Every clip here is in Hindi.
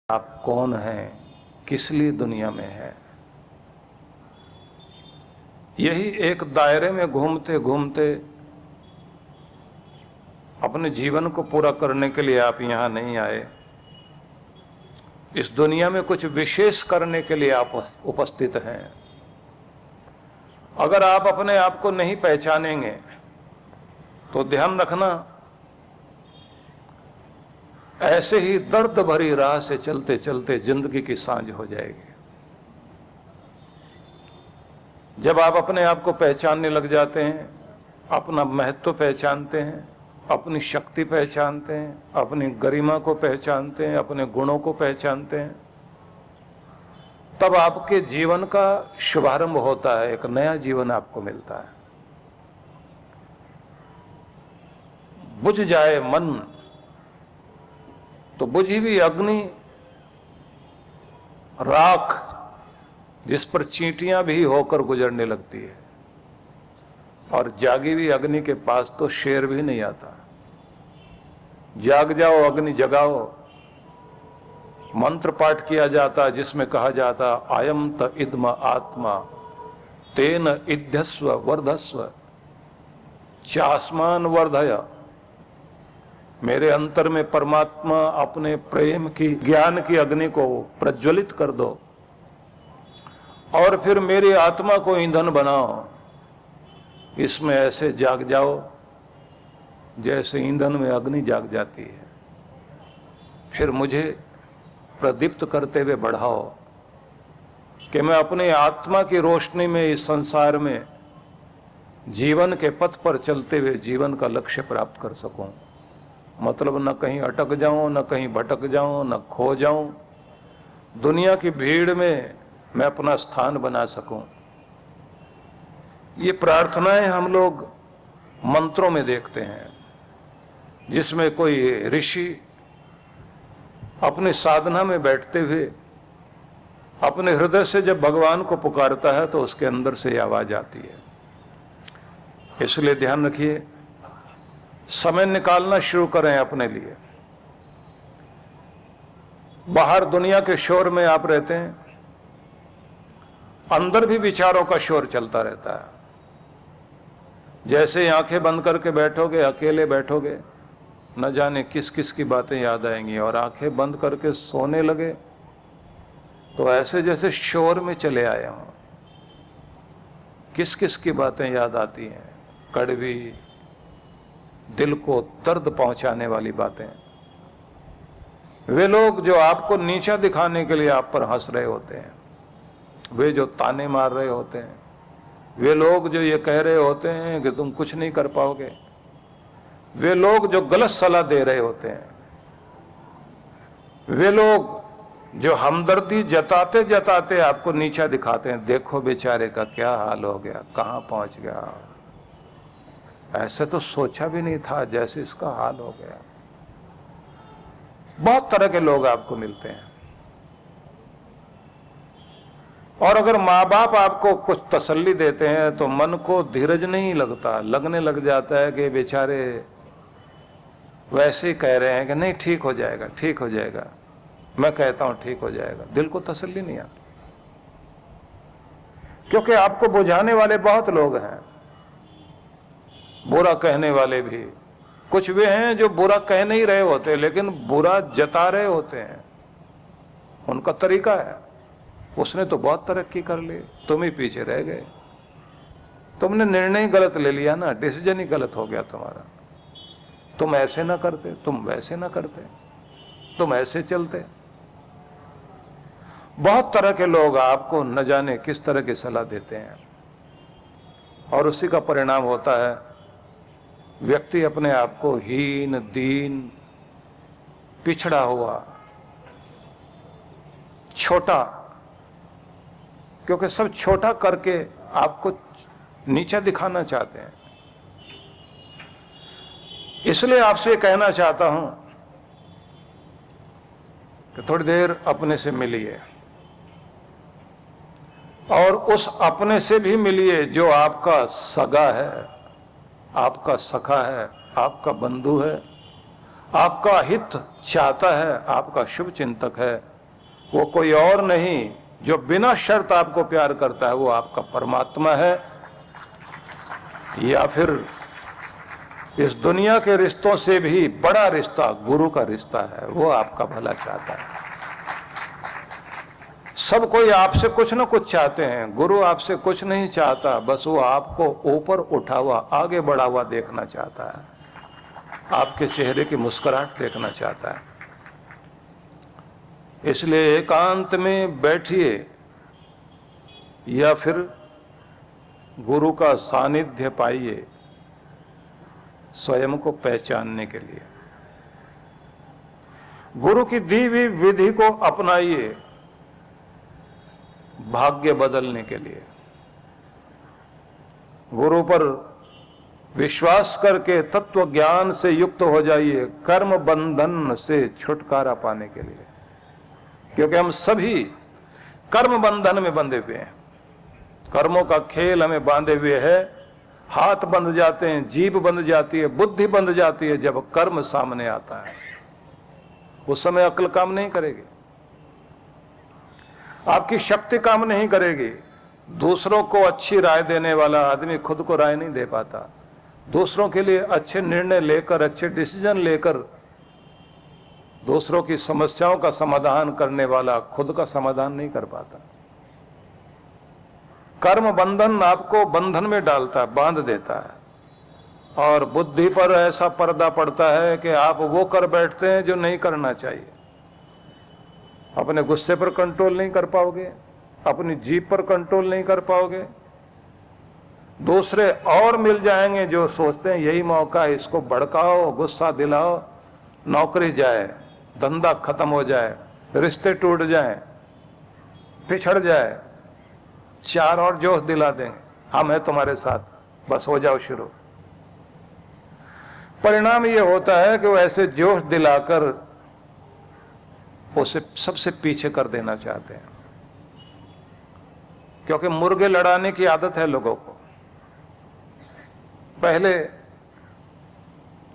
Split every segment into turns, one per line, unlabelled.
आप कौन हैं, किस लिए दुनिया में हैं। यही एक दायरे में घूमते घूमते अपने जीवन को पूरा करने के लिए आप यहाँ नहीं आए। इस दुनिया में कुछ विशेष करने के लिए आप उपस्थित हैं। अगर आप अपने आप को नहीं पहचानेंगे तो ध्यान रखना, ऐसे ही दर्द भरी राह से चलते चलते जिंदगी की सांझ हो जाएगी। जब आप अपने आप को पहचानने लग जाते हैं, अपना महत्व पहचानते हैं, अपनी शक्ति पहचानते हैं, अपनी गरिमा को पहचानते हैं, अपने गुणों को पहचानते हैं, तब आपके जीवन का शुभारंभ होता है। एक नया जीवन आपको मिलता है। बुझ जाए मन तो बुझी हुई अग्नि, राख जिस पर चींटियां भी होकर गुजरने लगती है, और जागी हुई अग्नि के पास तो शेर भी नहीं आता। जाग जाओ, अग्नि जगाओ। मंत्र पाठ किया जाता जिसमें कहा जाता, आयम त इद्म आत्मा तेन इध्यस्व वर्धस्व चास्मान वर्धय। मेरे अंतर में परमात्मा अपने प्रेम की, ज्ञान की अग्नि को प्रज्वलित कर दो और फिर मेरी आत्मा को ईंधन बनाओ। इसमें ऐसे जाग जाओ जैसे ईंधन में अग्नि जाग जाती है। फिर मुझे प्रदीप्त करते हुए बढ़ाओ कि मैं अपने आत्मा की रोशनी में इस संसार में जीवन के पथ पर चलते हुए जीवन का लक्ष्य प्राप्त कर सकूं। मतलब न कहीं अटक जाऊं, न कहीं भटक जाऊं, न खो जाऊं। दुनिया की भीड़ में मैं अपना स्थान बना सकूं। ये प्रार्थनाएं हम लोग मंत्रों में देखते हैं, जिसमें कोई ऋषि अपनी साधना में बैठते हुए अपने हृदय से जब भगवान को पुकारता है तो उसके अंदर से आवाज आती है। इसलिए ध्यान रखिए, समय निकालना शुरू करें अपने लिए। बाहर दुनिया के शोर में आप रहते हैं, अंदर भी विचारों का शोर चलता रहता है। जैसे आंखें बंद करके बैठोगे, अकेले बैठोगे, न जाने किस किस की बातें याद आएंगी, और आंखें बंद करके सोने लगे तो ऐसे जैसे शोर में चले आए हों। किस किस की बातें याद आती हैं, कड़वी, दिल को दर्द पहुंचाने वाली बातें। वे लोग जो आपको नीचा दिखाने के लिए आप पर हंस रहे होते हैं, वे जो ताने मार रहे होते हैं, वे लोग जो ये कह रहे होते हैं कि तुम कुछ नहीं कर पाओगे, वे लोग जो गलत सलाह दे रहे होते हैं, वे लोग जो हमदर्दी जताते जताते आपको नीचा दिखाते हैं, देखो बेचारे का क्या हाल हो गया, कहां पहुंच गया, ऐसे तो सोचा भी नहीं था जैसे इसका हाल हो गया। बहुत तरह के लोग आपको मिलते हैं। और अगर माँ बाप आपको कुछ तसल्ली देते हैं तो मन को धीरज नहीं लगता, लगने लग जाता है कि बेचारे वैसे ही कह रहे हैं कि नहीं ठीक हो जाएगा, ठीक हो जाएगा। मैं कहता हूं ठीक हो जाएगा, दिल को तसल्ली नहीं आती, क्योंकि आपको बुझाने वाले बहुत लोग हैं। बुरा कहने वाले भी कुछ वे हैं जो बुरा कह नहीं रहे होते लेकिन बुरा जता रहे होते हैं। उनका तरीका है। उसने तो बहुत तरक्की कर ली, तुम ही पीछे रह गए। तुमने निर्णय गलत ले लिया ना, डिसीजन ही गलत हो गया तुम्हारा। तुम ऐसे ना करते, तुम वैसे ना करते, तुम ऐसे चलते। बहुत तरह के लोग आपको न जाने किस तरह की सलाह देते हैं, और उसी का परिणाम होता है व्यक्ति अपने आप को हीन, दीन, पिछड़ा हुआ, छोटा, क्योंकि सब छोटा करके आपको नीचा दिखाना चाहते हैं। इसलिए आपसे कहना चाहता हूं कि थोड़ी देर अपने से मिलिए, और उस अपने से भी मिलिए जो आपका सगा है, आपका सखा है, आपका बंधु है, आपका हित चाहता है, आपका शुभ चिंतक है, वो कोई और नहीं, जो बिना शर्त आपको प्यार करता है वो आपका परमात्मा है, या फिर इस दुनिया के रिश्तों से भी बड़ा रिश्ता गुरु का रिश्ता है, वो आपका भला चाहता है। सब कोई आपसे कुछ न कुछ चाहते हैं, गुरु आपसे कुछ नहीं चाहता, बस वो आपको ऊपर उठा हुआ आगे बढ़ा हुआ देखना चाहता है, आपके चेहरे की मुस्कुराहट देखना चाहता है। इसलिए एकांत में बैठिए या फिर गुरु का सानिध्य पाइए स्वयं को पहचानने के लिए। गुरु की दी हुई विधि को अपनाइए भाग्य बदलने के लिए। गुरु पर विश्वास करके तत्व ज्ञान से युक्त हो जाइए कर्म बंधन से छुटकारा पाने के लिए, क्योंकि हम सभी कर्म बंधन में बंधे हुए हैं। कर्मों का खेल हमें बांधे हुए है, हाथ बंध जाते हैं, जीभ बंध जाती है, बुद्धि बंध जाती है। जब कर्म सामने आता है उस समय अक्ल काम नहीं करेगी, आपकी शक्ति काम नहीं करेगी। दूसरों को अच्छी राय देने वाला आदमी खुद को राय नहीं दे पाता, दूसरों के लिए अच्छे निर्णय लेकर, अच्छे डिसीजन लेकर दूसरों की समस्याओं का समाधान करने वाला खुद का समाधान नहीं कर पाता। कर्म बंधन आपको बंधन में डालता है, बांध देता है, और बुद्धि पर ऐसा पर्दा पड़ता है कि आप वो कर बैठते हैं जो नहीं करना चाहिए। अपने गुस्से पर कंट्रोल नहीं कर पाओगे, अपनी जीभ पर कंट्रोल नहीं कर पाओगे। दूसरे और मिल जाएंगे जो सोचते हैं यही मौका है, इसको भड़काओ, गुस्सा दिलाओ, नौकरी जाए, धंधा खत्म हो जाए, रिश्ते टूट जाएं, पिछड़ जाए, चार और जोश दिला देंगे, हम हैं तुम्हारे साथ, बस हो जाओ शुरू। परिणाम ये होता है कि वो ऐसे जोश दिलाकर उसे सबसे पीछे कर देना चाहते हैं, क्योंकि मुर्गे लड़ाने की आदत है लोगों को। पहले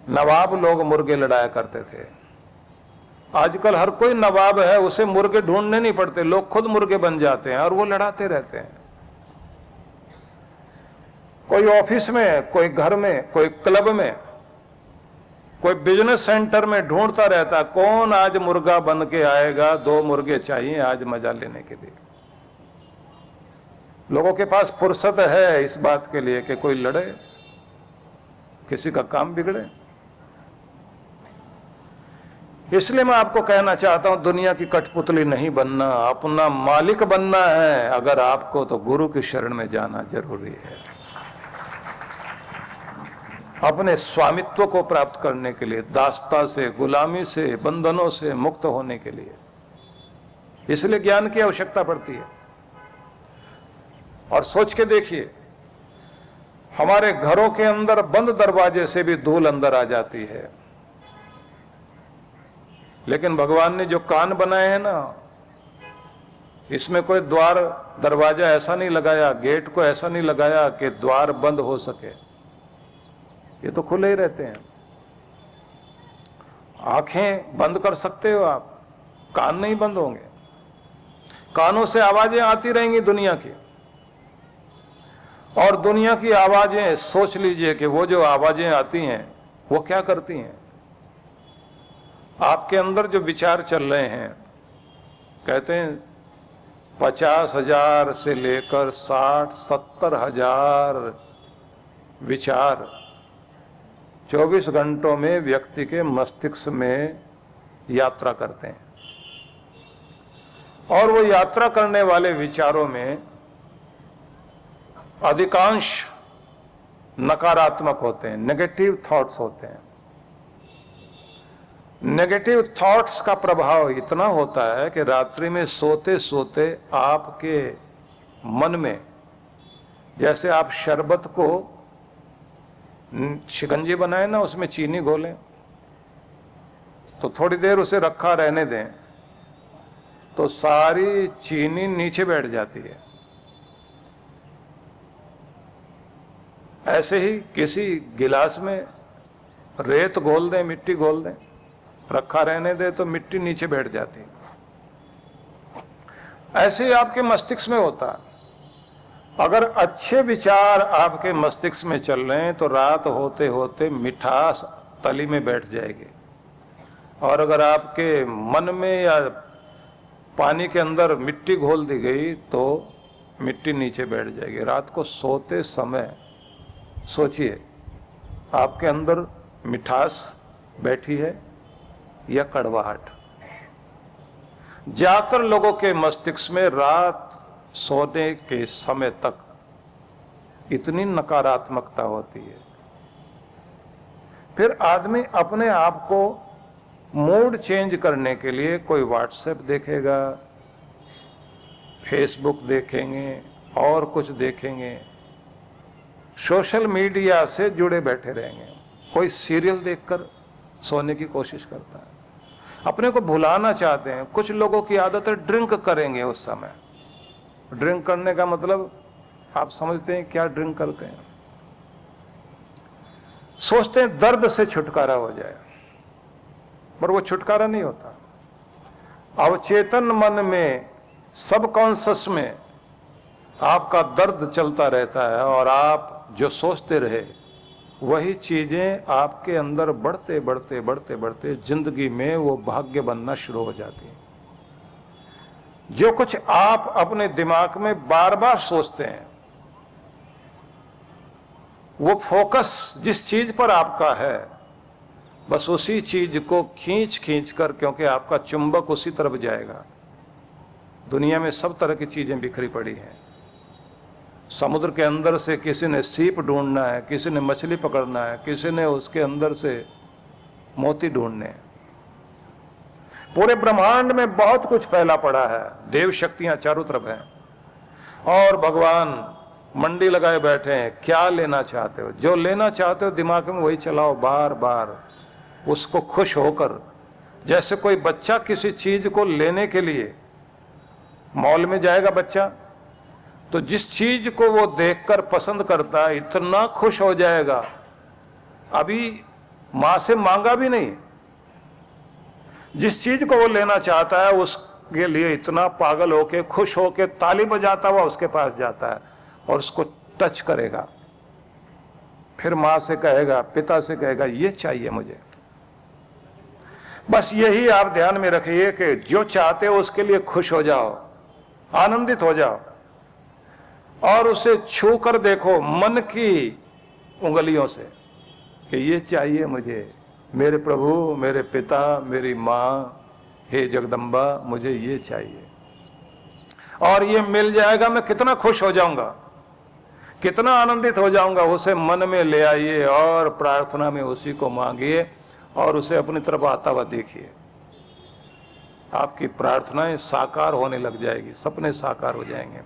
नवाब लोग मुर्गे लड़ाया करते थे, आजकल हर कोई नवाब है, उसे मुर्गे ढूंढने नहीं पड़ते, लोग खुद मुर्गे बन जाते हैं और वो लड़ाते रहते हैं। कोई ऑफिस में, कोई घर में, कोई क्लब में, कोई बिजनेस सेंटर में ढूंढता रहता है कौन आज मुर्गा बन के आएगा, 2 मुर्गे चाहिए आज मजा लेने के लिए। लोगों के पास फुर्सत है इस बात के लिए कि कोई लड़े, किसी का काम बिगड़े। इसलिए मैं आपको कहना चाहता हूं, दुनिया की कठपुतली नहीं बनना, अपना मालिक बनना है अगर आपको, तो गुरु की शरण में जाना जरूरी है, अपने स्वामित्व को प्राप्त करने के लिए, दासता से, गुलामी से, बंधनों से मुक्त होने के लिए। इसलिए ज्ञान की आवश्यकता पड़ती है। और सोच के देखिए, हमारे घरों के अंदर बंद दरवाजे से भी धूल अंदर आ जाती है, लेकिन भगवान ने जो कान बनाए हैं ना, इसमें कोई द्वार दरवाजा ऐसा नहीं लगाया, गेट को ऐसा नहीं लगाया कि द्वार बंद हो सके, ये तो खुले ही रहते हैं। आंखें बंद कर सकते हो आप, कान नहीं बंद होंगे। कानों से आवाजें आती रहेंगी दुनिया की, और दुनिया की आवाजें, सोच लीजिए कि वो जो आवाजें आती हैं वो क्या करती हैं। आपके अंदर जो विचार चल रहे हैं, कहते हैं 50,000 से लेकर 60-70 हजार विचार 24 घंटों में व्यक्ति के मस्तिष्क में यात्रा करते हैं, और वो यात्रा करने वाले विचारों में अधिकांश नकारात्मक होते हैं, नेगेटिव थॉट्स होते हैं। नेगेटिव थॉट्स का प्रभाव इतना होता है कि रात्रि में सोते सोते आपके मन में, जैसे आप शरबत को शिकंजी बनाए ना, उसमें चीनी घोलें, तो थोड़ी देर उसे रखा रहने दें तो सारी चीनी नीचे बैठ जाती है। ऐसे ही किसी गिलास में रेत घोल दें, मिट्टी घोल दें, रखा रहने दें तो मिट्टी नीचे बैठ जाती है। ऐसे ही आपके मस्तिष्क में होता है। अगर अच्छे विचार आपके मस्तिष्क में चल रहे हैं तो रात होते होते मिठास तली में बैठ जाएगी, और अगर आपके मन में या पानी के अंदर मिट्टी घोल दी गई तो मिट्टी नीचे बैठ जाएगी। रात को सोते समय सोचिए, आपके अंदर मिठास बैठी है या कड़वाहट। ज्यादातर लोगों के मस्तिष्क में रात सोने के समय तक इतनी नकारात्मकता होती है। फिर आदमी अपने आप को मूड चेंज करने के लिए कोई व्हाट्सएप देखेगा, फेसबुक देखेंगे और कुछ देखेंगे, सोशल मीडिया से जुड़े बैठे रहेंगे, कोई सीरियल देखकर सोने की कोशिश करता है, अपने को भुलाना चाहते हैं। कुछ लोगों की आदत है ड्रिंक करेंगे उस समय। ड्रिंक करने का मतलब आप समझते हैं क्या ड्रिंक करते हैं? सोचते हैं दर्द से छुटकारा हो जाए, पर वो छुटकारा नहीं होता। अवचेतन मन में, सबकॉन्शियस में आपका दर्द चलता रहता है, और आप जो सोचते रहे वही चीजें आपके अंदर बढ़ते बढ़ते बढ़ते बढ़ते जिंदगी में वो भाग्य बनना शुरू हो जाती है। जो कुछ आप अपने दिमाग में बार बार सोचते हैं, वो फोकस जिस चीज पर आपका है, बस उसी चीज को खींच खींच कर, क्योंकि आपका चुंबक उसी तरफ जाएगा। दुनिया में सब तरह की चीजें बिखरी पड़ी हैं। समुद्र के अंदर से किसी ने सीप ढूंढना है, किसी ने मछली पकड़ना है, किसी ने उसके अंदर से मोती ढूंढने हैं। पूरे ब्रह्मांड में बहुत कुछ फैला पड़ा है, देव शक्तियां चारों तरफ हैं, और भगवान मंडी लगाए बैठे हैं। क्या लेना चाहते हो? जो लेना चाहते हो दिमाग में वही चलाओ, बार बार उसको खुश होकर। जैसे कोई बच्चा किसी चीज को लेने के लिए मॉल में जाएगा बच्चा, तो जिस चीज को वो देखकर पसंद करता है इतना खुश हो जाएगा, अभी मां से मांगा भी नहीं, जिस चीज को वो लेना चाहता है उसके लिए इतना पागल होके, खुश होके, ताली बजाता हुआ उसके पास जाता है और उसको टच करेगा। फिर मां से कहेगा, पिता से कहेगा, ये चाहिए मुझे। बस यही आप ध्यान में रखिए कि जो चाहते हो उसके लिए खुश हो जाओ, आनंदित हो जाओ, और उसे छू कर देखो मन की उंगलियों से कि ये चाहिए मुझे, मेरे प्रभु, मेरे पिता, मेरी माँ, हे जगदम्बा, मुझे ये चाहिए, और ये मिल जाएगा, मैं कितना खुश हो जाऊंगा, कितना आनंदित हो जाऊंगा। उसे मन में ले आइए और प्रार्थना में उसी को मांगिए और उसे अपनी तरफ आता हुआ देखिए। आपकी प्रार्थनाएं साकार होने लग जाएगी, सपने साकार हो जाएंगे।